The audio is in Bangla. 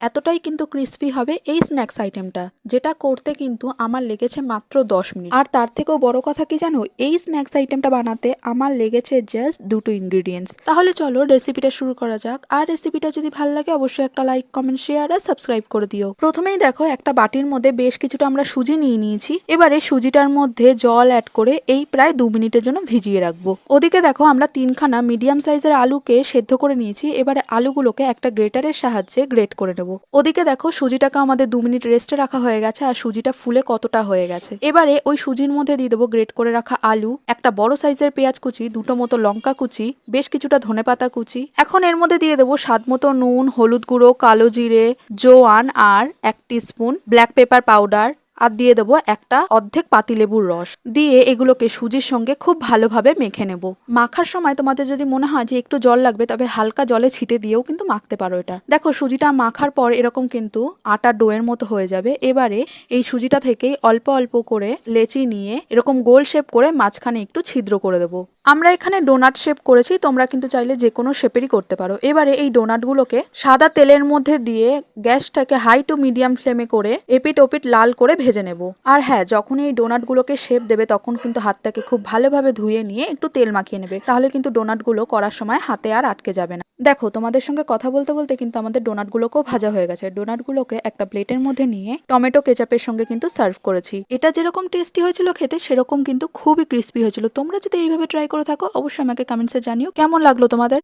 এতটাই কিন্তু ক্রিস্পি হবে এই স্ন্যাক্স আইটেমটা, যেটা করতে কিন্তু আমার লেগেছে মাত্র 10 মিনিট। আর তার থেকেও বড় কথা কি জানো, এই স্ন্যাক্স আইটেমটা বানাতে আমার লেগেছে জাস্ট দুটো ইনগ্রিডিয়েন্টস। তাহলে চলো রেসিপিটা শুরু করা যাক। আর রেসিপিটা যদি ভালো লাগে অবশ্যই একটা লাইক, কমেন্ট, শেয়ার আর সাবস্ক্রাইব করে দিও। প্রথমেই দেখো একটা বাটির মধ্যে বেশ কিছুটা আমরা সুজি নিয়ে নিয়েছি। এবারে সুজিটার মধ্যে জল অ্যাড করে এই প্রায় 2 মিনিটের জন্য ভিজিয়ে রাখবো। ওদিকে দেখো আমরা 3খানা মিডিয়াম সাইজের আলুকে সেদ্ধ করে নিয়েছি। এবারে আলুগুলোকে একটা গ্রেটারের সাহায্যে গ্রেট করে নেবো। ওদিকে দেখো সুজিটাকে আমাদের 2 মিনিট রেস্টে রাখা হয়ে গেছে আর সুজিটা ফুলে কতটা হয়ে গেছে। এবারে ওই সুজির মধ্যে দিয়ে দেবো গ্রেট করে রাখা আলু, একটা বড় সাইজের পেঁয়াজ কুচি, দুটো মতো লঙ্কা কুচি, বেশ কিছুটা ধনেপাতা কুচি। এখন এর মধ্যে দিয়ে দেবো স্বাদ মতো নুন, হলুদ গুঁড়ো, কালো জিরে, জোয়ান আর 1 টিস্পুন ব্ল্যাক পেপার পাউডার, আর দিয়ে দেবো একটা অর্ধেক পাতিলেবুর রস। দিয়ে এগুলোকে সুজির সঙ্গে খুব ভালোভাবে মেখে নেব। মাখার সময় তোমাদের যদি মনে হয় যে একটু জল লাগবে, তবে হালকা জলে ছিটে দিয়েও কিন্তু মাখতে পারো। এটা দেখো সুজিটা মাখার পর এরকম কিন্তু আটা ডোয়ের মতো হয়ে যাবে। এবারে এই সুজিটা থেকেই অল্প অল্প করে লেচি নিয়ে এরকম গোল শেপ করে মাঝখানে একটু ছিদ্র করে দেবো। আমরা এখানে ডোনাট শেপ করেছি, তোমরা কিন্তু চাইলে যে কোনো শেপেরই করতে পারো। এবারে এই ডোনাটগুলোকে সাদা তেলের মধ্যে দিয়ে গ্যাসটাকে হাই টু মিডিয়াম ফ্লেমে করে এপিট ওপিট লাল করে ভেজে নেব। আর হ্যাঁ, যখন এই ডোনাটগুলোকে শেপ দেবে তখন কিন্তু হাতটাকে খুব ভালোভাবে ধুয়ে নিয়ে একটু তেল মাখিয়ে নেবে, তাহলে কিন্তু ডোনাটগুলো করার সময় হাতে আর আটকে যাবে না। দেখো তোমাদের সঙ্গে কথা বলতে বলতে কিন্তু আমাদের ডোনাটগুলোকেও ভাজা হয়ে গেছে। ডোনাটগুলোকে একটা প্লেটের মধ্যে নিয়ে টমেটো কেচাপের সঙ্গে কিন্তু সার্ভ করেছি। এটা যেরকম টেস্টি হয়েছিল খেতে, সেরকম কিন্তু খুবই ক্রিস্পি হয়েছিল। তোমরা যদি এইভাবে ট্রাই করে থাকো অবশ্যই আমাকে কমেন্টসে জানিও কেমন লাগলো তোমাদের।